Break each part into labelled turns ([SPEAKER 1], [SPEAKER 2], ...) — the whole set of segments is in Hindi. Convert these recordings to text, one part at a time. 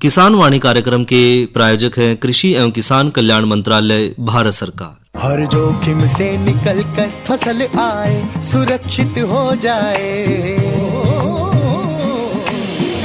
[SPEAKER 1] किसान वाणी कार्यक्रम के प्रायोजक हैं कृषि एवं किसान कल्याण मंत्रालय, भारत सरकार।
[SPEAKER 2] हर जोखिम से निकल कर फसल आए, सुरक्षित हो जाए।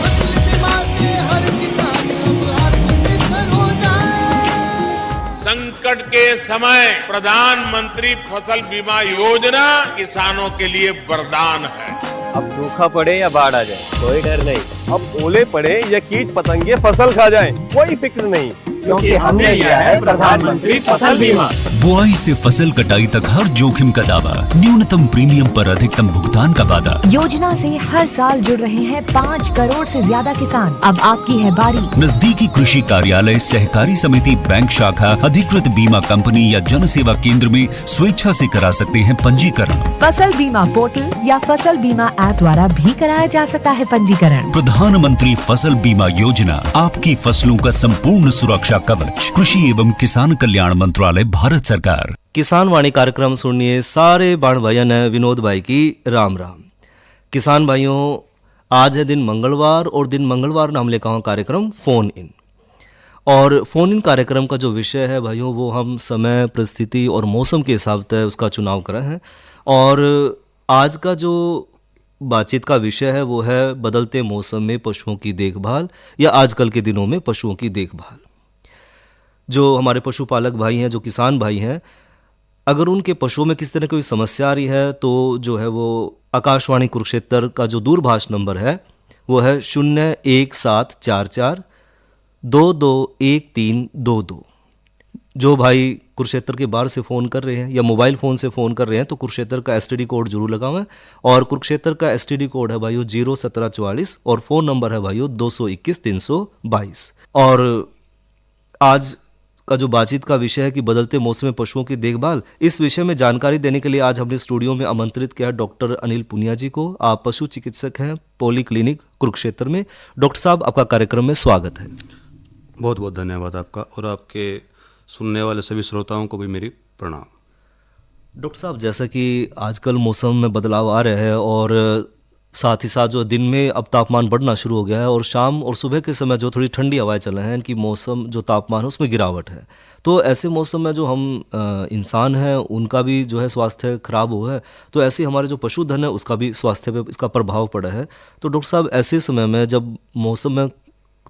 [SPEAKER 2] फसल बीमा से हर किसान अब आत्मनिर्भर हो जाए।
[SPEAKER 3] संकट के समय प्रधानमंत्री फसल बीमा योजना किसानों के लिए वरदान है।
[SPEAKER 4] अब सूखा पड़े या बाढ़ आ जाए कोई डर नहीं, अब ओले पड़े या कीट पतंगे फसल खा जाए कोई फिक्र नहीं, क्योंकि हमने लिया है प्रधानमंत्री फसल बीमा।
[SPEAKER 5] बुआई से फसल कटाई तक हर जोखिम का दावा, न्यूनतम प्रीमियम पर अधिकतम भुगतान का वादा।
[SPEAKER 6] योजना से हर साल जुड़ रहे हैं 5 करोड़ से ज्यादा किसान। अब आपकी है बारी।
[SPEAKER 5] नजदीकी कृषि कार्यालय, सहकारी समिति, बैंक शाखा, अधिकृत बीमा कंपनी या जन सेवा केंद्र में स्वेच्छा से करा सकते हैं पंजीकरण।
[SPEAKER 6] फसल बीमा पोर्टल या फसल बीमा ऐप द्वारा भी कराया जा सकता है पंजीकरण।
[SPEAKER 5] प्रधानमंत्री फसल बीमा योजना, आपकी फसलों का संपूर्ण सुरक्षा कवच। कृषि एवं किसान कल्याण मंत्रालय, भारत सरकार।
[SPEAKER 1] किसान वाणी कार्यक्रम सुनिए सारे बाण भाइयों ने विनोद भाई की राम राम। किसान भाइयों, आज है दिन मंगलवार और दिन मंगलवार नाम लेकर हुआ कार्यक्रम फोन इन। और फोन इन कार्यक्रम का जो विषय है भाइयों, वो हम समय, परिस्थिति और मौसम के हिसाब से उसका चुनाव कर रहे हैं। और आज का जो बातचीत का विषय है वो है बदलते मौसम में पशुओं की देखभाल या आजकल के दिनों में पशुओं की देखभाल। जो हमारे पशुपालक भाई हैं, जो किसान भाई हैं, अगर उनके पशुओं में किसी तरह कोई समस्या आ रही है तो जो है वो आकाशवाणी कुरुक्षेत्र का जो दूरभाष नंबर है वो है 01742211322। जो भाई कुरुक्षेत्र के बाहर से फ़ोन कर रहे हैं या मोबाइल फ़ोन से फ़ोन कर रहे हैं तो कुरुक्षेत्र का एसटीडी कोड जरूर लगावें। और कुरुक्षेत्र का एसटीडी कोड है भाइयों 01744 और फ़ोन नंबर है भाइयों 221-322। और आज का जो बातचीत का विषय है कि बदलते मौसम में पशुओं की देखभाल, इस विषय में जानकारी देने के लिए आज हमने स्टूडियो में आमंत्रित किया डॉक्टर अनिल पुनिया जी को। आप पशु चिकित्सक हैं, पॉली क्लिनिक कुरुक्षेत्र में। डॉक्टर साहब, आपका कार्यक्रम में स्वागत है।
[SPEAKER 7] बहुत बहुत धन्यवाद आपका, और आपके सुनने वाले सभी श्रोताओं को भी मेरी प्रणाम।
[SPEAKER 1] डॉक्टर साहब, जैसा कि आजकल मौसम में बदलाव आ रहे हैं और साथ ही साथ जो दिन में अब तापमान बढ़ना शुरू हो गया है और शाम और सुबह के समय जो थोड़ी ठंडी हवाएं चल रही हैं, इनकी मौसम जो तापमान है उसमें गिरावट है। तो ऐसे मौसम में जो हम इंसान हैं उनका भी जो है स्वास्थ्य खराब हुआ है, तो ऐसे हमारे जो पशुधन है उसका भी स्वास्थ्य पे इसका प्रभाव पड़ा है। तो डॉक्टर साहब, ऐसे समय में जब मौसम में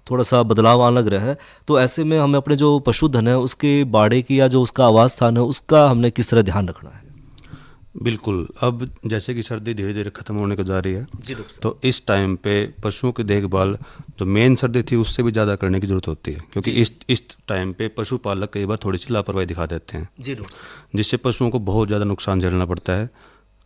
[SPEAKER 1] थोड़ा सा बदलाव आने लग रहा है तो ऐसे में हमें अपने जो पशुधन है उसके बाड़े की या जो उसका आवास स्थान है उसका हमने किस तरह ध्यान रखना है?
[SPEAKER 7] बिल्कुल, अब जैसे कि सर्दी धीरे धीरे खत्म होने को जा रही है
[SPEAKER 1] जी,
[SPEAKER 7] तो इस टाइम पे पशुओं की देखभाल जो मेन सर्दी थी उससे भी ज़्यादा करने की ज़रूरत होती है, क्योंकि इस टाइम पे पशुपालक कई बार थोड़ी सी लापरवाही दिखा देते हैं
[SPEAKER 1] जी,
[SPEAKER 7] जिससे पशुओं को बहुत ज़्यादा नुकसान झेलना पड़ता है,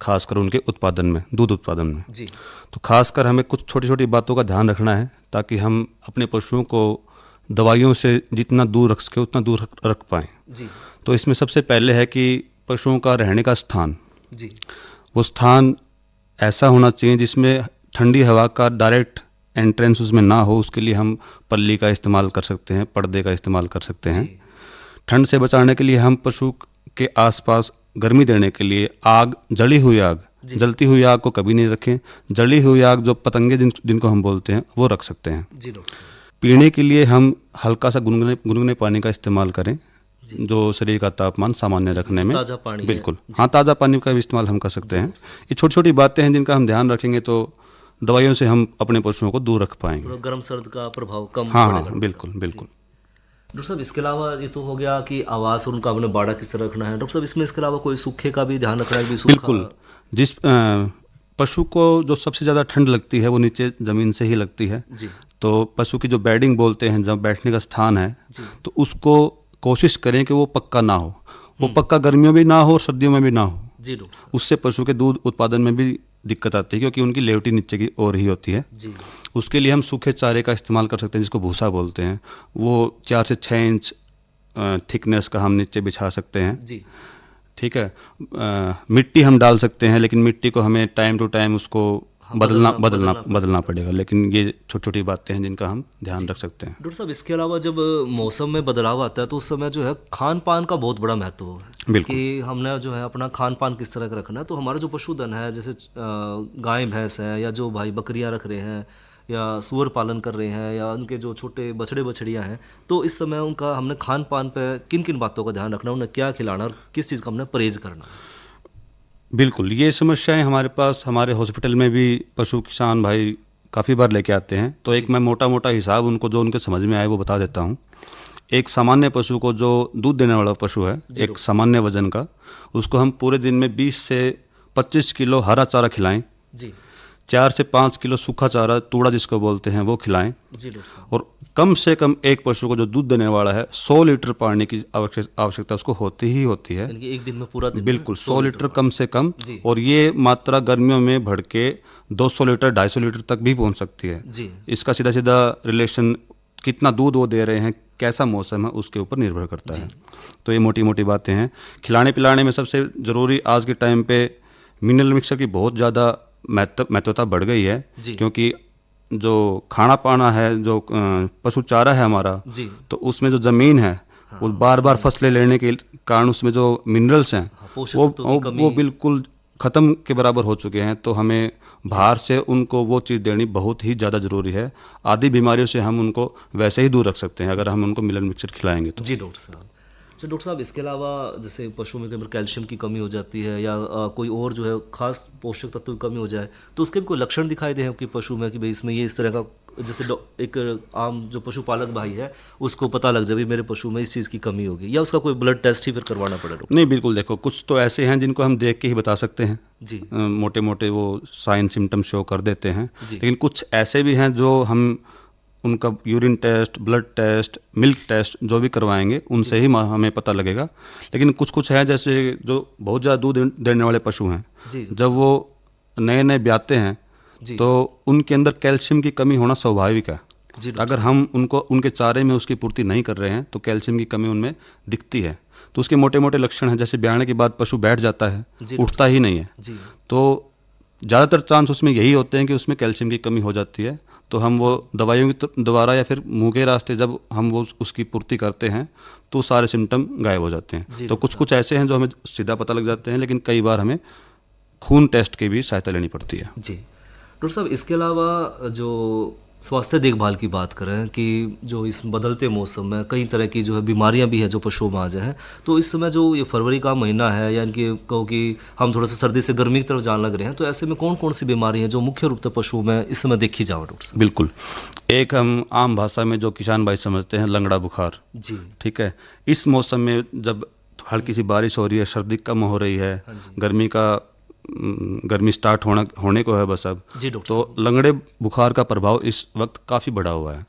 [SPEAKER 7] खासकर उनके उत्पादन में, दूध उत्पादन में
[SPEAKER 1] जी।
[SPEAKER 7] तो खासकर हमें कुछ छोटी छोटी बातों का ध्यान रखना है ताकि हम अपने पशुओं को दवाइयों से जितना दूर रख सके उतना दूर रख पाएँ
[SPEAKER 1] जी।
[SPEAKER 7] तो इसमें सबसे पहले है कि पशुओं का रहने का स्थान
[SPEAKER 1] जी।
[SPEAKER 7] वो स्थान ऐसा होना चाहिए जिसमें ठंडी हवा का डायरेक्ट एंट्रेंस उसमें ना हो। उसके लिए हम पल्ली का इस्तेमाल कर सकते हैं, पर्दे का इस्तेमाल कर सकते हैं। ठंड से बचाने के लिए हम पशु के आसपास गर्मी देने के लिए आग, जली हुई आग, जलती हुई आग को कभी नहीं रखें। जली हुई आग जो पतंगे जिनको हम बोलते हैं वो रख सकते हैं। पीने के लिए हम हल्का सा गुनगुने पानी का इस्तेमाल करें जो शरीर का तापमान सामान्य रखने में,
[SPEAKER 1] ताज़ा पानी,
[SPEAKER 7] बिल्कुल हाँ, ताज़ा पानी का भी इस्तेमाल हम कर सकते हैं। ये छोटी छोटी बातें हैं जिनका हम ध्यान रखेंगे तो दवाइयों से हम अपने पशुओं को दूर रख पाएंगे।
[SPEAKER 1] गर्म सर्द का प्रभाव कम
[SPEAKER 7] हाँ
[SPEAKER 1] पड़ेगा।
[SPEAKER 7] हाँ, बिल्कुल बिल्कुल।
[SPEAKER 1] डॉक्टर साहब, इसके अलावा ये तो हो गया कि आवास और उनका अपने बाड़ा किस तरह रखना है। डॉक्टर साहब, इसमें इसके अलावा कोई सूखे का भी ध्यान रखना है? भी सूखा?
[SPEAKER 7] बिल्कुल, जिस पशु को जो सबसे ज़्यादा ठंड लगती है वो नीचे ज़मीन से ही लगती है
[SPEAKER 1] जी।
[SPEAKER 7] तो पशु की जो बेडिंग बोलते हैं, जब बैठने का स्थान है, तो उसको कोशिश करें कि वो पक्का ना हो। वो पक्का गर्मियों में भी ना हो और सर्दियों में भी ना हो
[SPEAKER 1] जी। डॉक्टर साहब,
[SPEAKER 7] उससे पशु के दूध उत्पादन में भी दिक्कत आती है क्योंकि उनकी लेवटी नीचे की ओर ही होती है
[SPEAKER 1] जी।
[SPEAKER 7] उसके लिए हम सूखे चारे का इस्तेमाल कर सकते हैं जिसको भूसा बोलते हैं। वो 4 से 6 इंच थिकनेस का हम नीचे बिछा सकते हैं
[SPEAKER 1] जी।
[SPEAKER 7] ठीक है। मिट्टी हम डाल सकते हैं, लेकिन मिट्टी को हमें टाइम टू टाइम उसको बदलना पड़ेगा। लेकिन ये छोटी छोटी बातें हैं जिनका हम ध्यान रख सकते हैं।
[SPEAKER 1] डॉक्टर साहब, इसके अलावा जब मौसम में बदलाव आता है तो उस समय जो है खान पान का बहुत बड़ा महत्व है।
[SPEAKER 7] बिल्कुल।
[SPEAKER 1] कि हमने जो है अपना खान पान किस तरह का रखना है। तो हमारा जो पशुधन है, जैसे गाय भैंस है या जो भाई बकरियां रख रहे हैं या सूअर पालन कर रहे हैं या उनके जो छोटे बछड़े बछड़ियाँ हैं, तो इस समय उनका हमने खान पान पे किन किन बातों का ध्यान रखना, उन्हें क्या खिलाना और किस चीज़ का हमने परहेज करना?
[SPEAKER 7] बिल्कुल, ये समस्याएं हमारे पास हमारे हॉस्पिटल में भी पशु किसान भाई काफ़ी बार लेके आते हैं। तो एक मैं मोटा मोटा हिसाब उनको जो उनके समझ में आए वो बता देता हूँ। एक सामान्य पशु को, जो दूध देने वाला पशु है, एक सामान्य वजन का, उसको हम पूरे दिन में 20 से 25 किलो हरा चारा खिलाएं,
[SPEAKER 1] जी
[SPEAKER 7] 4 से 5 किलो सूखा चारा, तूड़ा जिसको बोलते हैं, वो खिलाएं,
[SPEAKER 1] जी डॉक्टर साहब।
[SPEAKER 7] और कम से कम एक पशु को जो दूध देने वाला है 100 लीटर पानी की आवश्यकता उसको होती ही होती है।
[SPEAKER 1] यानी कि एक दिन में पूरा दिन
[SPEAKER 7] बिल्कुल 100 लीटर कम से कम,
[SPEAKER 1] जी।
[SPEAKER 7] और ये मात्रा गर्मियों में बढ़ के 200 लीटर 250 लीटर तक भी पहुंच सकती है।
[SPEAKER 1] जी।
[SPEAKER 7] इसका सीधा सीधा रिलेशन कितना दूध वो दे रहे हैं, कैसा मौसम है, उसके ऊपर निर्भर करता है। तो ये मोटी मोटी बातें हैं। खिलाने पिलाने में सबसे ज़रूरी आज के टाइम पे मिनरल मिक्सचर की बहुत ज़्यादा महत्वता बढ़ गई है,
[SPEAKER 1] जी।
[SPEAKER 7] क्योंकि जो खाना पाना है, जो पशु चारा है हमारा,
[SPEAKER 1] जी।
[SPEAKER 7] तो उसमें जो ज़मीन है वो बार बार फसलें लेने के कारण उसमें जो मिनरल्स हैं
[SPEAKER 1] पोषक
[SPEAKER 7] वो
[SPEAKER 1] तत्वों की कमी
[SPEAKER 7] वो बिल्कुल ख़त्म के बराबर हो चुके हैं। तो हमें बाहर से उनको वो चीज़ देनी बहुत ही ज़्यादा ज़रूरी है। आदि बीमारियों से हम उनको वैसे ही दूर रख सकते हैं अगर हम उनको मिनरल मिक्सचर खिलाएंगे तो।
[SPEAKER 1] जी डॉक्टर साहब। तो डॉक्टर साहब, इसके अलावा जैसे पशुओं में कई बार कैल्शियम की कमी हो जाती है या कोई और जो है खास पोषक तत्व की कमी हो जाए, तो उसके भी कोई लक्षण दिखाई दे कि पशु में कि भाई इसमें ये इस तरह का, जैसे एक आम जो पशुपालक भाई है उसको पता लग जाए मेरे पशु में इस चीज़ की कमी होगी, या उसका कोई ब्लड टेस्ट ही फिर करवाना पड़े डॉक्टर?
[SPEAKER 7] नहीं, बिल्कुल, देखो कुछ तो ऐसे हैं जिनको हम देख के ही बता सकते हैं,
[SPEAKER 1] जी।
[SPEAKER 7] मोटे मोटे वो साइन सिम्टम शो कर देते हैं।
[SPEAKER 1] जी।
[SPEAKER 7] लेकिन कुछ ऐसे भी हैं जो हम उनका urine test, blood test, milk test जो भी करवाएंगे उनसे ही हमें पता लगेगा। लेकिन कुछ है जैसे जो बहुत ज़्यादा दूध देने वाले पशु हैं,
[SPEAKER 1] जी।
[SPEAKER 7] जब वो नए नए ब्याते हैं
[SPEAKER 1] जी।
[SPEAKER 7] तो उनके अंदर कैल्शियम की कमी होना स्वाभाविक है।
[SPEAKER 1] जी,
[SPEAKER 7] अगर हम उनको उनके चारे में उसकी पूर्ति नहीं कर रहे हैं तो कैल्शियम की कमी उनमें दिखती है। तो उसके मोटे मोटे लक्षण हैं, जैसे ब्याने के बाद पशु बैठ जाता है,
[SPEAKER 1] जी,
[SPEAKER 7] उठता ही नहीं है,
[SPEAKER 1] जी।
[SPEAKER 7] तो ज़्यादातर चांस उसमें यही होते हैं कि उसमें कैल्शियम की कमी हो जाती है। तो हम वो दवाइयों के द्वारा या फिर मुंह के रास्ते जब हम वो उसकी पूर्ति करते हैं तो सारे सिम्टम गायब हो जाते हैं। तो कुछ ऐसे हैं जो हमें सीधा पता लग जाते हैं, लेकिन कई बार हमें खून टेस्ट की भी सहायता लेनी पड़ती है।
[SPEAKER 1] जी डॉक्टर साहब, इसके अलावा जो स्वास्थ्य देखभाल की बात करें कि जो इस बदलते मौसम में कई तरह की जो है बीमारियां भी हैं जो पशुओं में आ जाए हैं, तो इस समय जो ये फरवरी का महीना है, यानी कि कहो कि हम थोड़ा सा सर्दी से गर्मी की तरफ जाने लग रहे हैं, तो ऐसे में कौन कौन सी बीमारी हैं जो मुख्य रूप से पशुओं में इस समय देखी जाओ डॉक्टर साहब?
[SPEAKER 7] बिल्कुल, एक हम आम भाषा में जो किसान भाई समझते हैं, लंगड़ा बुखार।
[SPEAKER 1] जी। ठीक
[SPEAKER 7] है, इस मौसम में जब हल्की सी बारिश हो रही है, सर्दी कम हो रही है, गर्मी स्टार्ट होने को है बस अब, तो लंगड़े बुखार का प्रभाव इस वक्त काफ़ी बढ़ा हुआ है।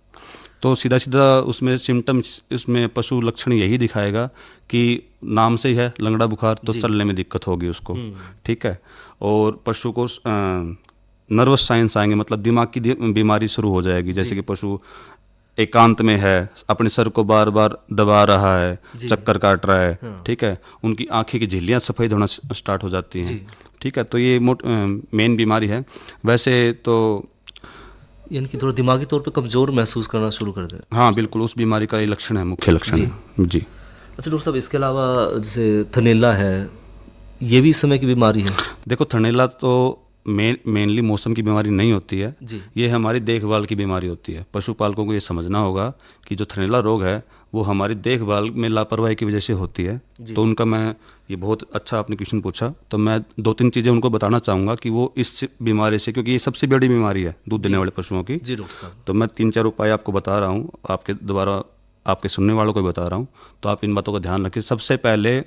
[SPEAKER 7] तो सीधा सीधा उसमें सिम्टम्स, इसमें पशु लक्षण यही दिखाएगा कि नाम से ही है लंगड़ा बुखार, तो चलने में दिक्कत होगी उसको। ठीक है, और पशु को नर्वस साइंस आएंगे, मतलब दिमाग की बीमारी शुरू हो जाएगी, जैसे कि पशु एकांत में है, अपने सर को बार बार दबा रहा है, चक्कर काट रहा है। ठीक है, उनकी आंखें की झिल्लियाँ सफ़ेद होना स्टार्ट हो जाती हैं। ठीक है, तो ये मेन बीमारी है। वैसे तो
[SPEAKER 1] यानी कि थोड़ा दिमागी तौर पे कमज़ोर महसूस करना शुरू कर दे।
[SPEAKER 7] हाँ बिल्कुल, उस बीमारी का ये लक्षण है, मुख्य लक्षण है। जी।
[SPEAKER 1] अच्छा डॉक्टर साहब, इसके अलावा जैसे थनैला है, ये भी इस समय की बीमारी है?
[SPEAKER 7] देखो, थनैला तो मेनली मौसम की बीमारी नहीं होती है
[SPEAKER 1] जी।
[SPEAKER 7] ये हमारी देखभाल की बीमारी होती है। पशुपालकों को ये समझना होगा कि जो थनैला रोग है वो हमारी देखभाल में लापरवाही की वजह से होती है। तो उनका, मैं ये बहुत अच्छा आपने क्वेश्चन पूछा, तो मैं 2-3 चीज़ें उनको बताना चाहूँगा कि वो इस बीमारी से, क्योंकि ये सबसे बड़ी बीमारी है दूध देने वाले पशुओं की।
[SPEAKER 1] जी डॉक्टर साहब।
[SPEAKER 7] तो मैं 3-4 उपाय आपको बता रहा हूँ, आपके द्वारा आपके सुनने वालों को बता रहा हूँ, तो आप इन बातों का ध्यान रखिए। सबसे पहले,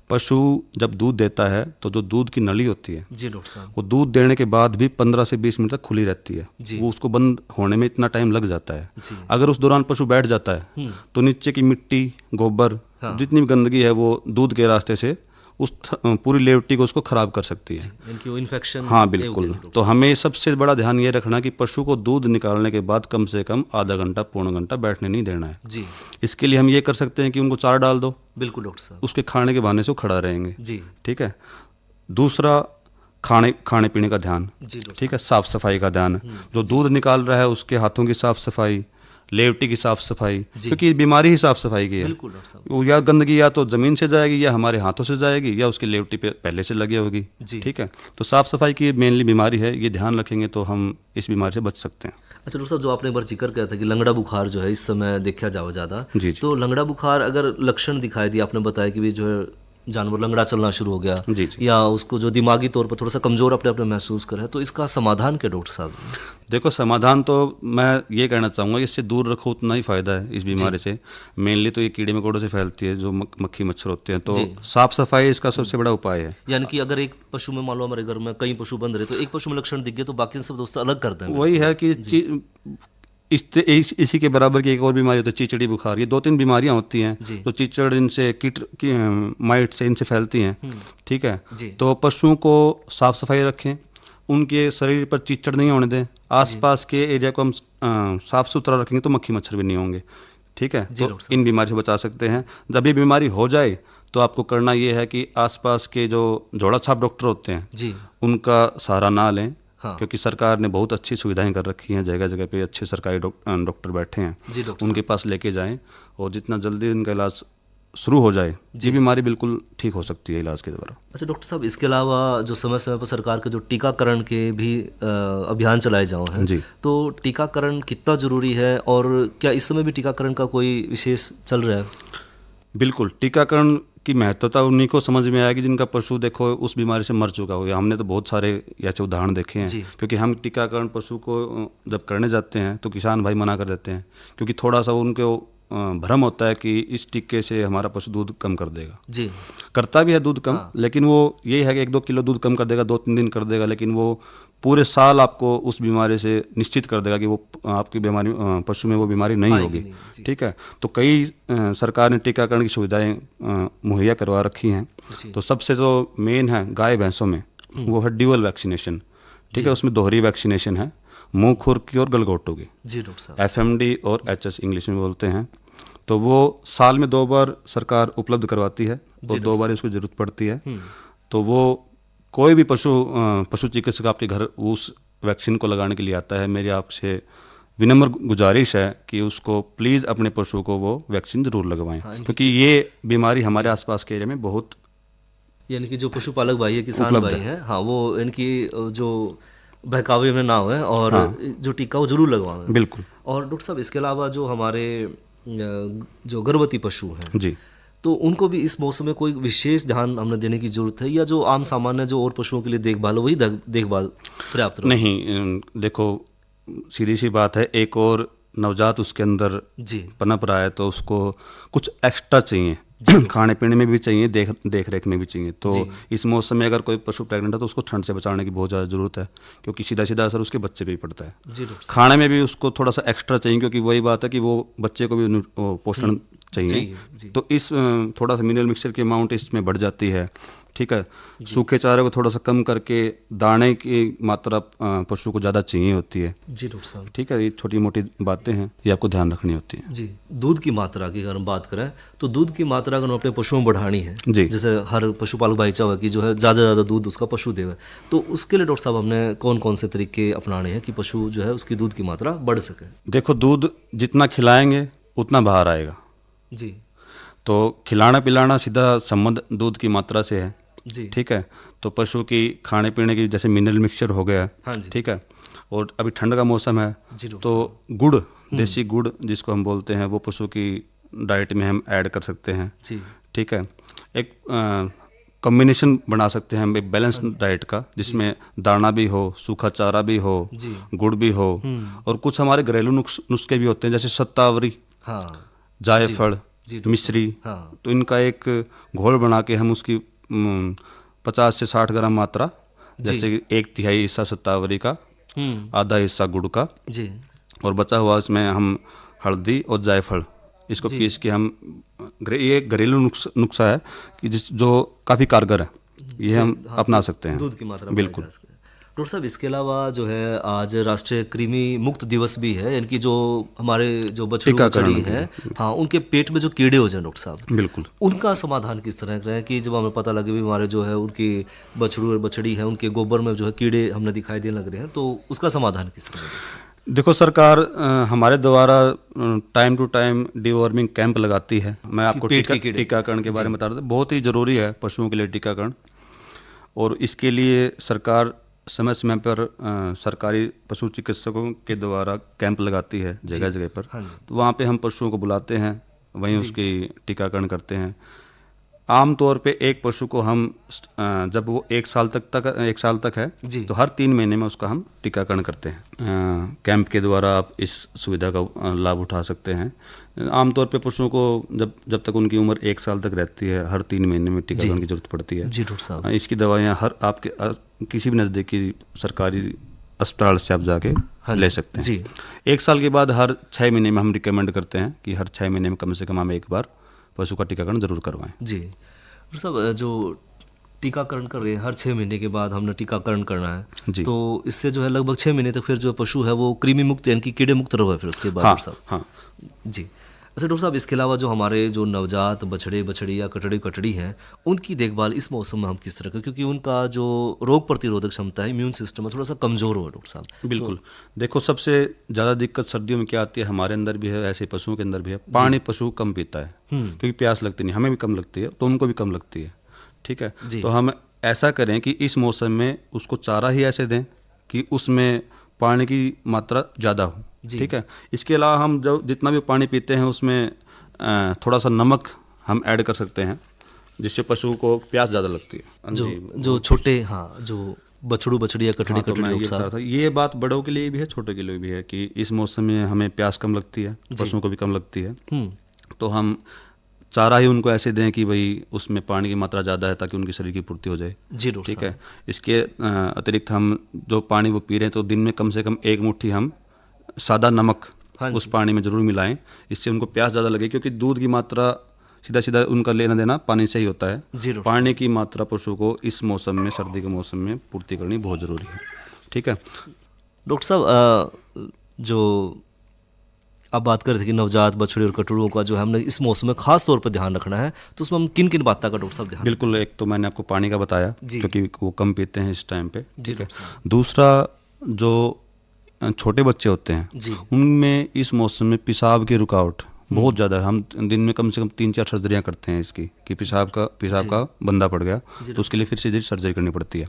[SPEAKER 7] पशु जब दूध देता है तो जो दूध की नली होती है,
[SPEAKER 1] जी डॉक्टर साहब,
[SPEAKER 7] वो दूध देने के बाद भी 15 से 20 मिनट तक खुली रहती है। वो उसको बंद होने में इतना टाइम लग जाता है। अगर उस दौरान पशु बैठ जाता है तो नीचे की मिट्टी, गोबर, जितनी भी गंदगी है वो दूध के रास्ते से उस पूरी लेवटी को उसको खराब कर सकती है,
[SPEAKER 1] इनकी वो इन्फेक्शन।
[SPEAKER 7] हाँ बिल्कुल। तो हमें सबसे बड़ा ध्यान ये रखना कि पशु को दूध निकालने के बाद कम से कम आधा घंटा, पौना घंटा बैठने नहीं देना है।
[SPEAKER 1] जी।
[SPEAKER 7] इसके लिए हम ये कर सकते हैं कि उनको चारा डाल दो।
[SPEAKER 1] बिल्कुल डॉक्टर साहब।
[SPEAKER 7] उसके खाने के बहाने से वो खड़ा रहेंगे।
[SPEAKER 1] जी।
[SPEAKER 7] ठीक है। दूसरा, खाने पीने का ध्यान। ठीक है, साफ सफाई का ध्यान। जो दूध निकाल रहा है उसके हाथों की साफ सफाई, लेवटी की साफ सफाई, क्योंकि बीमारी ही साफ सफाई की है।
[SPEAKER 1] बिल्कुल डॉक्टर साहब।
[SPEAKER 7] वो या गंदगी या तो ज़मीन से जाएगी या हमारे हाथों से जाएगी या उसकी लेवटी पे पहले से लगी होगी। ठीक है, तो साफ सफाई की मेनली बीमारी है, ये ध्यान रखेंगे तो हम इस बीमारी से बच सकते हैं।
[SPEAKER 1] अच्छा डॉक्टर साहब, जो आपने एक बार जिक्र किया था कि लंगड़ा बुखार जो है इस समय देखा जाओ ज़्यादा,
[SPEAKER 7] जी, जी।
[SPEAKER 1] तो लंगड़ा बुखार अगर लक्षण दिखाई दिए, आपने बताया कि भी जो है जानवर लंगड़ा चलना शुरू हो गया,
[SPEAKER 7] जी, जी।
[SPEAKER 1] या उसको जो दिमागी तौर पर थोड़ा सा कमज़ोर अपने अपने महसूस करे, तो इसका समाधान क्या डॉक्टर साहब?
[SPEAKER 7] देखो, समाधान तो मैं ये कहना चाहूँगा, इससे दूर रखो उतना ही फ़ायदा है इस बीमारी से। मेनली तो ये कीड़े मकोड़ों से फैलती है, जो मक्खी मच्छर होते हैं, तो साफ सफाई इसका सबसे बड़ा उपाय है।
[SPEAKER 1] यानी कि अगर एक पशु में, मान लो हमारे घर में कई पशु बंद रहे, तो एक पशु में लक्षण दिख गए तो बाकी सब दोस्त अलग करते हैं।
[SPEAKER 7] वही है कि इसी के बराबर की एक और बीमारी होती है, चिचड़ी बुखार। ये 2-3 बीमारियां होती हैं जो चिचड़ इनसे माइट से इनसे फैलती हैं। ठीक है, तो पशुओं को साफ सफाई रखें, उनके शरीर पर चिचड़ नहीं होने दें, आसपास के एरिया को हम साफ सुथरा रखेंगे तो मक्खी मच्छर भी नहीं होंगे। ठीक है, तो इन बीमारी से बचा सकते हैं। जब ये बीमारी हो जाए तो आपको करना ये है कि आसपास के जो जोड़ा छाप डॉक्टर होते हैं उनका सहारा ना लें। हाँ। क्योंकि सरकार ने बहुत अच्छी सुविधाएं कर रखी हैं, जगह जगह पे अच्छे सरकारी डॉक्टर बैठे हैं, उनके पास लेके जाएं और जितना जल्दी उनका इलाज शुरू हो जाए, ये बीमारी बिल्कुल ठीक हो सकती है इलाज के द्वारा।
[SPEAKER 1] अच्छा डॉक्टर साहब, इसके अलावा जो समय समय पर सरकार के जो टीकाकरण के भी अभियान चलाए जाओ हैं, तो टीकाकरण कितना जरूरी है और क्या इस समय भी टीकाकरण का कोई विशेष चल रहा है?
[SPEAKER 7] बिल्कुल, टीकाकरण की महत्वता उन्हीं को समझ में आएगी जिनका पशु देखो उस बीमारी से मर चुका हो। हमने तो बहुत सारे ऐसे उदाहरण देखे हैं, क्योंकि हम टीकाकरण पशु को जब करने जाते हैं तो किसान भाई मना कर देते हैं, क्योंकि थोड़ा सा उनको भ्रम होता है कि इस टीके से हमारा पशु दूध कम कर देगा। जी, करता भी है दूध कम, लेकिन वो ये है कि 1-2 किलो दूध कम कर देगा, 2-3 दिन कर देगा, लेकिन वो पूरे साल आपको उस बीमारी से निश्चित कर देगा कि वो आपकी बीमारी पशु में वो बीमारी नहीं होगी। ठीक है, तो कई सरकार ने टीकाकरण की सुविधाएं मुहैया करवा रखी हैं। तो सबसे जो मेन है गाय भैंसों में वो है ड्यूअल वैक्सीनेशन। ठीक है, उसमें दोहरी वैक्सीनेशन है, मुंह खुर की और गलघोटू की। जी डॉक्टर साहब, FMD और HS इंग्लिश में बोलते हैं। तो वो साल में 2 बार सरकार उपलब्ध करवाती है और 2 बार इसको जरूरत पड़ती है। तो वो कोई भी पशु चिकित्सक आपके घर उस वैक्सीन को लगाने के लिए आता है, मेरी आपसे विनम्र गुजारिश है कि उसको प्लीज़ अपने पशु को वो वैक्सीन ज़रूर लगवाएं। क्योंकि ये बीमारी हमारे आसपास के एरिया में बहुत,
[SPEAKER 1] यानी कि जो पशुपालक भाई है, किसान भाई हैं, हाँ, वो इनकी जो बहकावे में ना हुए और जो टीका वो जरूर लगवाएं।
[SPEAKER 7] बिल्कुल।
[SPEAKER 1] और डॉक्टर साहब, इसके अलावा जो हमारे जो गर्भवती पशु हैं
[SPEAKER 7] जी, तो
[SPEAKER 1] उनको भी इस मौसम में कोई विशेष ध्यान हमने देने की जरूरत है, या जो आम सामान्य जो और पशुओं के लिए देखभाल हो वही देखभाल पर्याप्त
[SPEAKER 7] नहीं? देखो, सीधी सी बात है, एक और नवजात उसके अंदर पनप रहा है तो उसको कुछ एक्स्ट्रा चाहिए, खाने पीने में भी चाहिए, देख रेख में भी चाहिए। तो इस मौसम में अगर कोई पशु प्रेग्नेंट है तो उसको ठंड से बचाने की बहुत ज़्यादा ज़रूरत है, क्योंकि सीधा सीधा असर उसके बच्चे पे ही पड़ता है। खाने में भी उसको थोड़ा सा एक्स्ट्रा चाहिए, क्योंकि वही बात है कि वो बच्चे को भी पोषण चाहिए। तो इस थोड़ा सा मिनरल मिक्सचर की अमाउंट इसमें बढ़ जाती है। ठीक है, सूखे चारे को थोड़ा सा कम करके दाने की मात्रा पशु को ज़्यादा चाहिए होती है। जी डॉक्टर साहब, ठीक है, ये छोटी मोटी बातें हैं, ये आपको ध्यान रखनी होती है।
[SPEAKER 1] जी, दूध की मात्रा की अगर हम बात करें तो दूध की मात्रा अगर हम अपने पशुओं में बढ़ानी है, जैसे हर पशुपालक भाई चाहे कि जो है ज़्यादा दूध उसका पशु देवे, तो उसके लिए डॉक्टर साहब हमने कौन कौन से तरीके अपनाने हैं कि पशु जो है उसकी दूध की मात्रा बढ़ सके?
[SPEAKER 7] देखो, दूध जितना खिलाएंगे उतना बाहर आएगा। जी, तो खिलाना पिलाना सीधा संबंध दूध की मात्रा से है। जी, ठीक है, तो पशु की खाने पीने की जैसे मिनरल मिक्सचर हो गया, ठीक है, और अभी ठंड का मौसम है तो गुड़, देसी गुड़ जिसको हम बोलते हैं, वो पशु की डाइट में हम ऐड कर सकते हैं। जी, ठीक है, एक कॉम्बिनेशन बना सकते हैं हम एक बैलेंस डाइट का, जिसमें दाना भी हो, सूखा चारा भी हो, गुड़ भी हो, और कुछ हमारे घरेलू नुस्खे भी होते हैं, जैसे शतावरी, जायफल, मिश्री। तो इनका एक घोल बना के हम उसकी 50 से 60 ग्राम मात्रा, जैसे 1/3 हिस्सा शतावरी का, आधा हिस्सा गुड़ का, और बचा हुआ इसमें हम हल्दी और जायफल इसको पीस के हम, ये घरेलू नुस्खा है कि जो काफ़ी कारगर है, ये हम अपना सकते हैं। दूध की मात्रा बिल्कुल।
[SPEAKER 1] डॉक्टर साहब, इसके अलावा जो है आज राष्ट्रीय कृमि मुक्त दिवस भी है, इनकी जो हमारे जो बछड़ू बछड़ी है, हाँ, उनके पेट में जो कीड़े हो जाए डॉक्टर साहब, बिल्कुल, उनका समाधान किस तरह का है कि जब हमें पता लगे भी हमारे जो है उनकी बछड़ू और बछड़ी है, उनके गोबर में जो है कीड़े हमने दिखाई देने लग रहे हैं, तो उसका समाधान किस तरह है?
[SPEAKER 7] देखो, सरकार हमारे द्वारा time to time deworming camp लगाती है। मैं आपको टीकाकरण के बारे में बता रहा था, बहुत ही ज़रूरी है पशुओं के लिए टीकाकरण, और इसके लिए सरकार समय समय पर सरकारी पशु चिकित्सकों के द्वारा कैंप लगाती है जगह जगह पर,
[SPEAKER 1] हाँ जी।
[SPEAKER 7] तो वहाँ पे हम पशुओं को बुलाते हैं, वहीं उसकी टीकाकरण करते हैं। आम तौर पे एक पशु को हम जब वो 1 साल तक है
[SPEAKER 1] जी।
[SPEAKER 7] तो हर 3 महीने में उसका हम टीकाकरण करते हैं। कैंप के द्वारा आप इस सुविधा का लाभ उठा सकते हैं। आमतौर पे पशुओं को जब तक उनकी उम्र 1 साल तक रहती है हर 3 महीने में टीकाकरण की जरूरत पड़ती है।
[SPEAKER 1] जी डॉक्टर साहब।
[SPEAKER 7] इसकी दवाइयाँ हर आपके किसी भी नज़दीकी सरकारी अस्पताल से आप जाके ले सकते हैं।
[SPEAKER 1] जी।
[SPEAKER 7] 1 साल के बाद हर 6 महीने में हम रिकमेंड करते हैं कि हर 6 महीने में कम से कम हम एक बार पशु का टीकाकरण जरूर करवाएं।
[SPEAKER 1] जी डॉक्टर साहब, जो टीकाकरण कर रहे हैं हर 6 महीने के बाद हमने टीकाकरण करना है,
[SPEAKER 7] जी।
[SPEAKER 1] तो इससे जो है लगभग 6 महीने तक फिर जो पशु है वो कृमि मुक्त यानी कि कीड़े मुक्त रहो फिर उसके बाद।
[SPEAKER 7] हाँ,
[SPEAKER 1] डॉक्टर साहब।
[SPEAKER 7] हाँ।
[SPEAKER 1] जी। अच्छा डॉक्टर साहब, इसके अलावा जो हमारे जो नवजात बछड़े बछड़ी या कटड़ी हैं उनकी देखभाल इस मौसम में हम किस तरह करें, क्योंकि उनका जो रोग प्रतिरोधक क्षमता है, इम्यून सिस्टम है, थोड़ा सा कमज़ोर हो डॉक्टर साहब।
[SPEAKER 7] बिल्कुल। देखो, सबसे ज़्यादा दिक्कत सर्दियों में क्या आती है, हमारे अंदर भी है, ऐसे पशुओं के अंदर भी है, पानी पशु कम पीता है क्योंकि प्यास लगती नहीं, हमें भी कम लगती है तो उनको भी कम लगती है। ठीक है,
[SPEAKER 1] जी।
[SPEAKER 7] तो हम ऐसा करें कि इस मौसम में उसको चारा ही ऐसे दें कि उसमें पानी की मात्रा ज़्यादा हो। ठीक है, इसके अलावा हम जो जितना भी पानी पीते हैं उसमें थोड़ा सा नमक हम ऐड कर सकते हैं जिससे पशु को प्यास ज़्यादा लगती है।
[SPEAKER 1] जो छोटे, हाँ, जो बछड़ू बछड़ी या कटड़ी
[SPEAKER 7] हाँ, तो
[SPEAKER 1] कटड़ी
[SPEAKER 7] मैं ये
[SPEAKER 1] डॉक्टर
[SPEAKER 7] बता रहा
[SPEAKER 1] साहब।
[SPEAKER 7] था, ये बात बड़ों के लिए भी है छोटे के लिए भी है कि इस मौसम में हमें प्यास कम लगती है, पशुओं को भी कम लगती है, तो हम चारा ही उनको ऐसे दें कि भाई उसमें पानी की मात्रा ज़्यादा है ताकि उनकी शरीर की पूर्ति हो जाए।
[SPEAKER 1] जी डॉक्टर
[SPEAKER 7] ठीक है, इसके अतिरिक्त हम जो पानी वो पी रहे हैं तो दिन में कम से कम 1 मुट्ठी हम सादा नमक उस पानी में ज़रूर मिलाएं, इससे उनको प्यास ज़्यादा लगे, क्योंकि दूध की मात्रा सीधा सीधा उनका लेना देना पानी से ही होता है।
[SPEAKER 1] जी डॉक्टर
[SPEAKER 7] पानी की मात्रा पशु को इस मौसम में, सर्दी के मौसम में पूर्ति करनी बहुत ज़रूरी है। ठीक है
[SPEAKER 1] डॉक्टर साहब, जो आप बात कर रहे थे कि नवजात बछड़े और कटड़ुओं का जो है हमने इस मौसम में खास तौर पर ध्यान रखना है, तो उसमें हम किन किन बातों का डॉक्टर साहब ध्यान?
[SPEAKER 7] बिल्कुल, एक तो मैंने आपको पानी का बताया
[SPEAKER 1] जी।
[SPEAKER 7] क्योंकि वो कम पीते हैं इस टाइम पे।
[SPEAKER 1] जी
[SPEAKER 7] ठीक है,
[SPEAKER 1] डॉक्टर साहब।
[SPEAKER 7] दूसरा, जो छोटे बच्चे होते हैं
[SPEAKER 1] जी।
[SPEAKER 7] उनमें इस मौसम में पेशाब की रुकावट बहुत ज़्यादा है। हम दिन में कम से कम 3-4 सर्जरियाँ करते हैं इसकी कि पेशाब का बंदा पड़ गया तो उसके लिए फिर से सर्जरी करनी पड़ती है।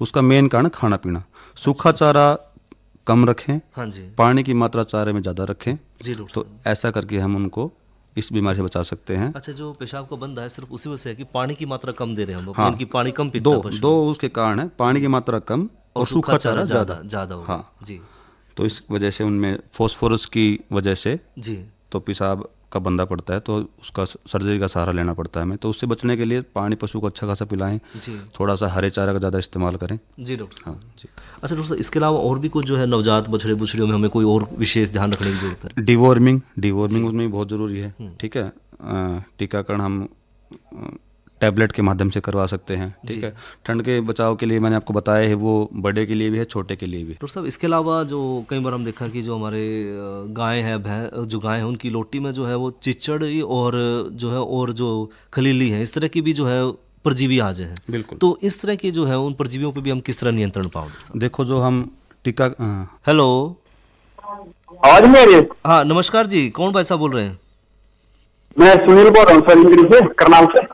[SPEAKER 7] उसका मेन कारण खाना पीना, सूखा चारा कम रखें,
[SPEAKER 1] हाँ जी।
[SPEAKER 7] पानी की मात्रा चारे में ज़्यादा रखें,
[SPEAKER 1] जी डॉक्टर
[SPEAKER 7] तो
[SPEAKER 1] साहब।
[SPEAKER 7] ऐसा करके हम उनको इस बीमारी से बचा सकते हैं।
[SPEAKER 1] अच्छा, जो पेशाब का बंदा है सिर्फ उसी वजह से है कि पानी की मात्रा कम दे रहे हैं हम,
[SPEAKER 7] हाँ।
[SPEAKER 1] इनकी पानी कम पीता है पशु।
[SPEAKER 7] दो उसके कारण है, पानी की मात्रा कम और सूखा चारा
[SPEAKER 1] ज़्यादा हो।
[SPEAKER 7] हाँ,
[SPEAKER 1] जी
[SPEAKER 7] तो इस वजह से उनमें फास्फोरस की वजह से
[SPEAKER 1] जी।
[SPEAKER 7] तो पेशाब का बंदा पड़ता है, तो उसका सर्जरी का सहारा लेना पड़ता है हमें। तो उससे बचने के लिए पानी पशु को अच्छा खासा पिलाएं,
[SPEAKER 1] जी।
[SPEAKER 7] थोड़ा सा हरे चारा का ज़्यादा इस्तेमाल करें।
[SPEAKER 1] जी डॉक्टर साहब।
[SPEAKER 7] हाँ जी।
[SPEAKER 1] अच्छा डॉक्टर साहब, इसके अलावा और भी कुछ जो है नवजात बछड़े बुछड़ियों में हमें कोई और विशेष ध्यान रखने की जरूरत है?
[SPEAKER 7] डिवॉर्मिंग उसमें भी बहुत ज़रूरी है। ठीक है, टीकाकरण हम टैबलेट के माध्यम से करवा सकते हैं। ठीक है, ठंड के बचाव के लिए मैंने आपको बताया है, वो बड़े के लिए भी है, छोटे के लिए भी।
[SPEAKER 1] डॉक्टर साहब, इसके अलावा जो कई बार हम देखा कि जो हमारे गाय हैं, जो गाय हैं उनकी लोटी में जो है वो चिचड़ और जो है और जो खलीली है, इस तरह की भी जो है परजीवी आ जाए हैं।
[SPEAKER 7] बिल्कुल।
[SPEAKER 1] तो इस तरह के जो है उन परजीवियों पे भी हम किस तरह नियंत्रण पाओ डॉक्टर साहब?
[SPEAKER 7] देखो, जो हम टीका
[SPEAKER 1] हेलो,
[SPEAKER 8] आवाज नहीं आ रही है?
[SPEAKER 1] हाँ नमस्कार जी, कौन भाई साहब बोल रहे हैं?
[SPEAKER 8] मैं सुनील बोल रहा हूँ सर, इंद्री से, करनाल से।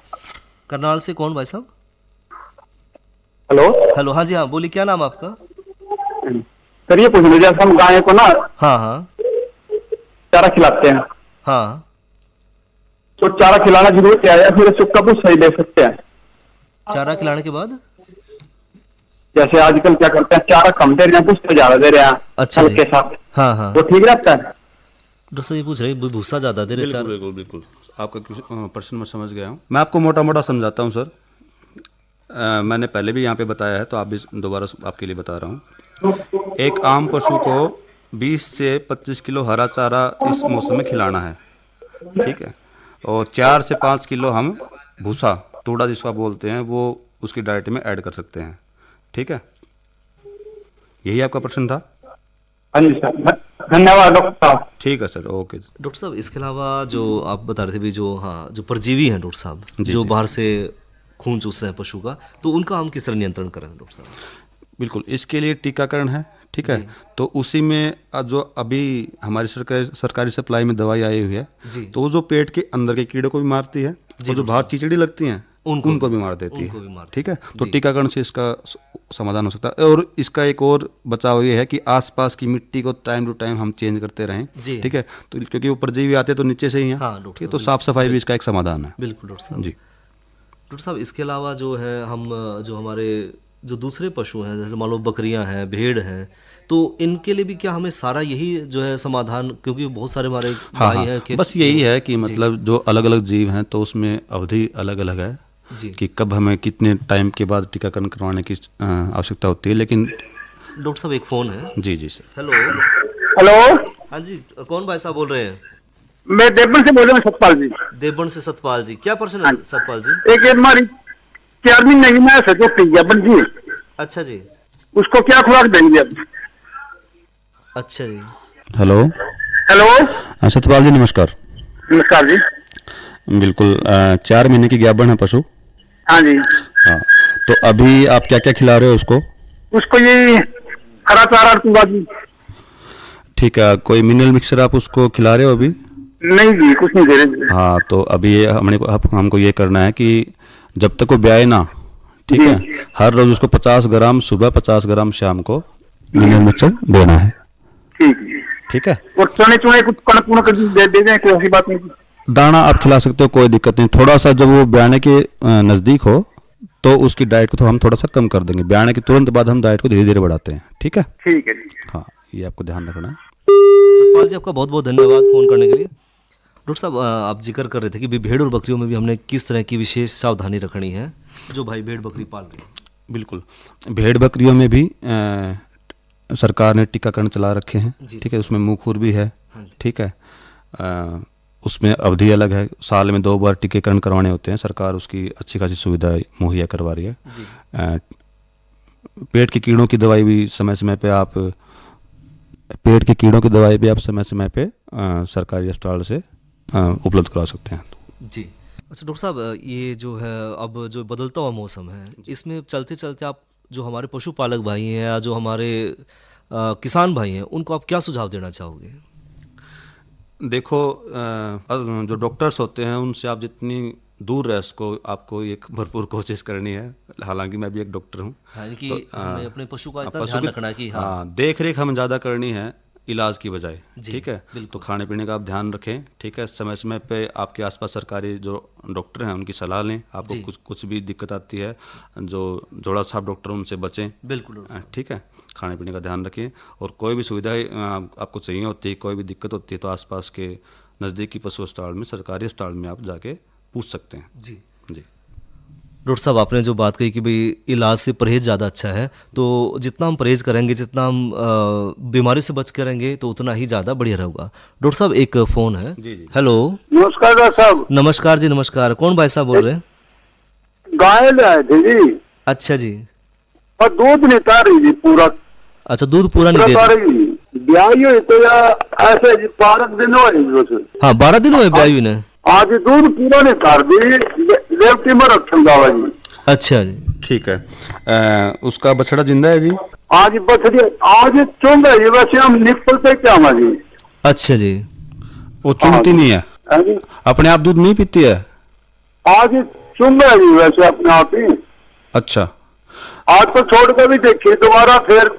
[SPEAKER 1] करनाल से कौन भाई साहब?
[SPEAKER 8] हेलो
[SPEAKER 1] हेलो, हाँ जी, हाँ बोलिए, क्या नाम है आपका?
[SPEAKER 8] सर, ये पूछना, जैसे हम गाय को ना
[SPEAKER 1] हाँ हाँ
[SPEAKER 8] चारा खिलाते हैं,
[SPEAKER 1] हाँ।
[SPEAKER 8] तो चारा खिलाना जरूर है या फिर सूखा कुछ सही दे सकते हैं?
[SPEAKER 1] चारा खिलाने के बाद
[SPEAKER 8] जैसे आजकल क्या करते हैं, चारा कम दे रहे हैं, कुछ तो ज्यादा दे रहे हैं,
[SPEAKER 1] अच्छा
[SPEAKER 8] हल्के
[SPEAKER 1] जी।
[SPEAKER 8] साथ,
[SPEAKER 1] हाँ हाँ।
[SPEAKER 8] वो ठीक रहता है?
[SPEAKER 1] डॉक्टर साहब ये पूछ रहे हैं भूसा ज़्यादा दे रहे
[SPEAKER 7] बिल्कुल
[SPEAKER 1] चारा।
[SPEAKER 7] बिल्कुल बिल्कुल, आपका प्रश्न मैं समझ गया हूँ। मैं आपको मोटा मोटा समझाता हूँ सर। मैंने पहले भी यहाँ पे बताया है तो आप भी दोबारा आपके लिए बता रहा हूँ। एक आम पशु को 20 से 25 किलो हरा चारा इस मौसम में खिलाना है। ठीक है, और 4 से 5 किलो हम भूसा, तोड़ा जिसको बोलते हैं, वो उसकी डाइट में ऐड कर सकते हैं। ठीक है, यही आपका प्रश्न था?
[SPEAKER 8] हाँ जी सर, धन्यवाद डॉक्टर साहब।
[SPEAKER 7] ठीक है सर, ओके।
[SPEAKER 1] डॉक्टर साहब, इसके अलावा जो आप बता रहे थे भी जो, हाँ, जो परजीवी हैं डॉक्टर साहब,
[SPEAKER 7] जी,
[SPEAKER 1] जो
[SPEAKER 7] जी।
[SPEAKER 1] बाहर से खून चूसते हैं पशु का, तो उनका हम किस तरह नियंत्रण करें डॉक्टर साहब?
[SPEAKER 7] बिल्कुल, इसके लिए टीकाकरण है। ठीक है, तो उसी में जो अभी हमारी सरकारी सप्लाई में दवाई आई हुई है,
[SPEAKER 1] जी।
[SPEAKER 7] तो वो जो पेट के अंदर के कीड़े को भी मारती है, और जो बाहर चिचड़ी लगती हैं उनको भी मार देती
[SPEAKER 1] उनको भी
[SPEAKER 7] है।
[SPEAKER 1] मारती
[SPEAKER 7] ठीक है, तो टीकाकरण से इसका समाधान हो सकता है। और इसका एक और बचाव ये है कि आसपास की मिट्टी को टाइम टू टाइम हम चेंज करते रहें।
[SPEAKER 1] जी।
[SPEAKER 7] ठीक है, तो क्योंकि वो परजीवी आते तो नीचे से ही हैं।
[SPEAKER 1] हाँ, डॉक्टर
[SPEAKER 7] ठीक है, तो
[SPEAKER 1] साहब,
[SPEAKER 7] साफ सफाई भी इसका एक समाधान है।
[SPEAKER 1] बिल्कुल डॉक्टर साहब।
[SPEAKER 7] जी।
[SPEAKER 1] डॉक्टर साहब, इसके अलावा जो है हम जो हमारे जो दूसरे पशु हैं, जैसे मान लो बकरियां हैं, भेड़ हैं, तो इनके लिए भी क्या हमें सारा यही जो है समाधान, क्योंकि बहुत सारे हमारे
[SPEAKER 7] हाँ
[SPEAKER 1] भाई हैं
[SPEAKER 7] हाँ,
[SPEAKER 1] कि
[SPEAKER 7] बस यही है कि मतलब जो अलग अलग जीव हैं तो उसमें अवधि अलग अलग है
[SPEAKER 1] जी।
[SPEAKER 7] कि कब हमें कितने टाइम के बाद टीकाकरण करवाने की आवश्यकता होती है। लेकिन
[SPEAKER 1] डॉक्टर साहब एक फ़ोन है।
[SPEAKER 7] जी जी सर।
[SPEAKER 1] हेलो।
[SPEAKER 8] हेलो,
[SPEAKER 1] हाँ जी, कौन भाई साहब बोल रहे हैं?
[SPEAKER 8] मैं देवबन से बोल रहा हूँ, सतपाल जी।
[SPEAKER 1] देवबन से सतपाल जी, क्या प्रश्न है सतपाल जी?
[SPEAKER 8] एक हमारी 4 महीने नहीं मैं सचो पिज्जापन जी,
[SPEAKER 1] अच्छा जी।
[SPEAKER 8] उसको क्या खुराक देंगे अब?
[SPEAKER 1] अच्छा जी।
[SPEAKER 7] हेलो।
[SPEAKER 8] हेलो,
[SPEAKER 7] सतपाल जी नमस्कार।
[SPEAKER 8] नमस्कार जी।
[SPEAKER 7] बिल्कुल 4 महीने की गाभण है पशु।
[SPEAKER 8] हाँ जी,
[SPEAKER 7] हाँ, तो अभी आप क्या क्या खिला रहे हो उसको?
[SPEAKER 8] उसको ये हरा चारा दूंगा जी।
[SPEAKER 7] ठीक है, कोई मिनरल मिक्सर आप उसको खिला रहे हो अभी?
[SPEAKER 8] नहीं जी, कुछ नहीं दे रहे जी।
[SPEAKER 7] हाँ, तो अभी ये हमको ये करना है कि जब तक वो ब्याए ना, ठीक है, हर रोज उसको 50 ग्राम सुबह 50 ग्राम शाम को मिनरल मिक्सर देना है।
[SPEAKER 8] ठीक है,
[SPEAKER 7] ठीक है,
[SPEAKER 8] और चने चुने कुछ कणक कुणक दे दें, कोई ऐसी बात नहीं।
[SPEAKER 7] दाना आप खिला सकते हो, कोई दिक्कत नहीं। थोड़ा सा जब वो ब्याने के नज़दीक हो तो उसकी डाइट को तो हम थोड़ा सा कम कर देंगे। ब्याने के तुरंत बाद हम डाइट को धीरे धीरे बढ़ाते हैं। ठीक है,
[SPEAKER 8] ठीक है जी।
[SPEAKER 7] हाँ, ये आपको ध्यान रखना है।
[SPEAKER 1] सतपाल जी, आपका बहुत बहुत धन्यवाद फ़ोन करने के लिए। डॉक्टर साहब, आप जिक्र कर रहे थे कि भेड़ और बकरियों में भी हमने किस तरह की विशेष सावधानी रखनी है, जो भाई भेड़ बकरी पाल रहे हैं।
[SPEAKER 7] बिल्कुल, भेड़ बकरियों में भी सरकार ने टीकाकरण चला रखे हैं। ठीक है, उसमें मुंहखुर भी है। ठीक है, उसमें अवधि अलग है, साल में 2 बार टीकाकरण करवाने होते हैं। सरकार उसकी अच्छी खासी सुविधा मुहैया करवा रही है। पेट के कीड़ों की दवाई भी समय समय पे आप पे सरकारी अस्पताल से उपलब्ध करा सकते हैं।
[SPEAKER 1] जी। अच्छा डॉक्टर साहब, ये जो है अब जो बदलता हुआ मौसम है, इसमें चलते चलते आप जो हमारे पशुपालक भाई हैं या जो हमारे किसान भाई हैं, उनको आप क्या सुझाव देना चाहोगे?
[SPEAKER 7] देखो, जो डॉक्टर्स होते हैं उनसे आप जितनी दूर रह सको, आपको एक भरपूर कोशिश करनी है। हालांकि मैं भी एक डॉक्टर हूँ।
[SPEAKER 1] हाँ, कि
[SPEAKER 7] तो,
[SPEAKER 1] हमें अपने पशु का इतना
[SPEAKER 7] पशु
[SPEAKER 1] ध्यान
[SPEAKER 7] की-
[SPEAKER 1] रखना है कि हाँ।
[SPEAKER 7] हाँ, देख रेख हम ज़्यादा करनी है इलाज की बजाय।
[SPEAKER 1] जी,
[SPEAKER 7] ठीक है,
[SPEAKER 1] बिल्कुल।
[SPEAKER 7] तो खाने पीने का आप ध्यान रखें। ठीक है, समय समय पे आपके आसपास सरकारी जो डॉक्टर हैं उनकी सलाह लें। आपको
[SPEAKER 1] जी।
[SPEAKER 7] कुछ भी दिक्कत आती है, जो जोड़ा साहब डॉक्टर उनसे बचें।
[SPEAKER 1] बिल्कुल डॉक्टर साहब।
[SPEAKER 7] ठीक है, खाने पीने का ध्यान रखें। और कोई भी सुविधाएं आपको चाहिए होती है, कोई भी दिक्कत होती है, तो आसपास के नज़दीकी पशु अस्पताल में, सरकारी अस्पताल में आप जाके पूछ सकते हैं।
[SPEAKER 1] जी।
[SPEAKER 7] जी।
[SPEAKER 1] डॉक्टर साहब, आपने जो बात कही कि भाई इलाज से परहेज ज़्यादा अच्छा है, तो जितना हम परहेज करेंगे, जितना हम बीमारी से बच करेंगे, तो उतना ही ज़्यादा बढ़िया रहेगा। डॉक्टर साहब, एक फ़ोन है।
[SPEAKER 7] जी जी।
[SPEAKER 1] हेलो।
[SPEAKER 8] नमस्कार डॉक्टर साहब।
[SPEAKER 1] नमस्कार जी, नमस्कार। कौन भाई साहब बोल रहे हैं?
[SPEAKER 8] गाय ले आए थे जी,
[SPEAKER 1] अच्छा जी।
[SPEAKER 8] और दूध नहीं तार रही जी पूरा।
[SPEAKER 1] अच्छा, दूध पूरा नहीं
[SPEAKER 8] पूरा
[SPEAKER 1] दे
[SPEAKER 8] तार
[SPEAKER 1] रहे?
[SPEAKER 8] रही जी। ब्याही हुई तो या ऐसे जी 12 दिन हुए जी।
[SPEAKER 1] हाँ, 12 दिन हुए ब्याह हुई ने।
[SPEAKER 8] आज दूध पूरा नहीं तार दी, लेफ्टी में रखन जावा जी।
[SPEAKER 1] अच्छा जी।
[SPEAKER 7] ठीक है, उसका बछड़ा जिंदा है जी?
[SPEAKER 8] आज बछड़ी आज चुंगा जी, वैसे हम निकलते क्या हुआ जी।
[SPEAKER 1] अच्छा जी।
[SPEAKER 7] वो चुनती नहीं है,
[SPEAKER 8] है जी?
[SPEAKER 7] अपने आप दूध नहीं पीती है?
[SPEAKER 8] आज चुंगा जी वैसे अपने आप ही।
[SPEAKER 7] अच्छा,
[SPEAKER 8] आज तो छोड़ कर भी देखिए, दोबारा फिर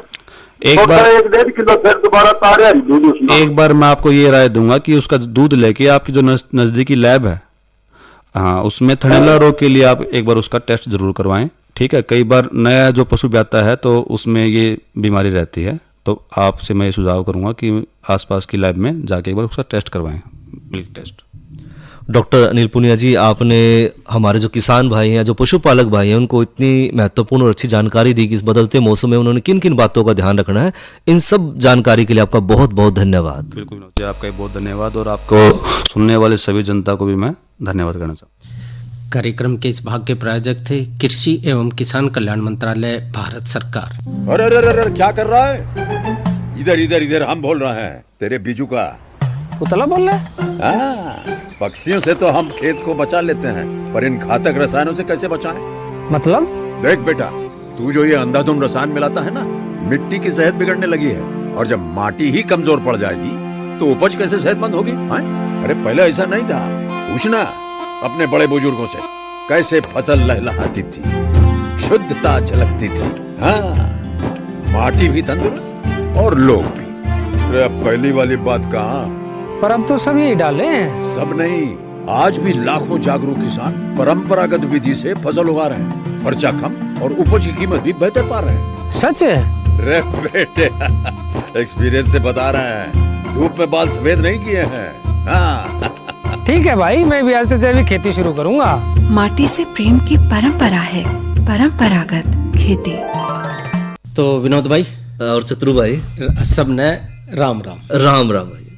[SPEAKER 7] एक बार
[SPEAKER 8] 1.5 किलो फिर दोबारा तारे दूध उसमें।
[SPEAKER 7] एक बार मैं आपको ये राय दूंगा कि उसका दूध लेके आपकी जो नज़दीकी लैब है, हाँ, उसमें थनैला रोग के लिए आप एक बार उसका टेस्ट जरूर करवाएं। ठीक है, कई बार नया जो पशु ब्याता है तो उसमें ये बीमारी रहती है, तो आपसे मैं ये सुझाव करूंगा कि आसपास की लैब में जाके एक बार उसका टेस्ट करवाएं, milk test.
[SPEAKER 1] Doctor Anil Punia ji, आपने हमारे जो किसान भाई हैं, जो पशुपालक भाई हैं, उनको इतनी महत्वपूर्ण और अच्छी जानकारी दी कि इस बदलते मौसम में उन्होंने किन किन बातों का ध्यान रखना है। इन सब जानकारी के लिए आपका बहुत बहुत धन्यवाद।
[SPEAKER 7] बिल्कुल विनोद जी, आपका बहुत धन्यवाद, और आपको सुनने वाले सभी जनता को भी मैं धन्यवाद करना चाहूँगा।
[SPEAKER 9] कार्यक्रम के इस भाग के प्रायोजक थे कृषि एवं किसान कल्याण मंत्रालय, भारत सरकार।
[SPEAKER 10] अरे अरे अरे क्या कर रहा है? इधर इधर इधर हम बोल रहे हैं तेरे बीजू का।
[SPEAKER 9] उतला बोल रहा है?
[SPEAKER 10] हाँ, पक्षियों से तो हम खेत को बचा लेते हैं, पर इन घातक रसायनों से कैसे बचाएं?
[SPEAKER 9] मतलब?
[SPEAKER 10] देख बेटा, तू जो ये अंधाधुंध रसायन मिलाता है ना, मिट्टी की सेहत बिगड़ने लगी है, और जब माटी ही कमजोर पड़ जाएगी तो उपज कैसे सेहतमंद होगी? हाँ? अरे पहले ऐसा नहीं था, पूछना अपने बड़े बुजुर्गों से। कैसे फसल लहलहाती थी, शुद्धता झलकती थी। हाँ, माटी भी तंदुरुस्त और लोग भी। अरे अब पहली वाली बात कहाँ,
[SPEAKER 11] पर अब तो सब यही डाले हैं।
[SPEAKER 10] सब नहीं, आज भी लाखों जागरूक किसान परंपरागत विधि से फसल उगा रहे हैं। खर्चा कम और उपज की कीमत भी बेहतर पा रहे हैं।
[SPEAKER 11] सच है?
[SPEAKER 10] रे बेटे, एक्सपीरियंस से बता रहे हैं, धूप में बाल सफेद नहीं किए हैं। हाँ।
[SPEAKER 11] ठीक है भाई, मैं भी आज से जैविक खेती शुरू करूंगा।
[SPEAKER 12] माटी से प्रेम की परंपरा है, परंपरागत खेती।
[SPEAKER 9] तो विनोद भाई
[SPEAKER 1] और चतुरू भाई,
[SPEAKER 9] सबने राम राम।
[SPEAKER 1] राम राम भाई।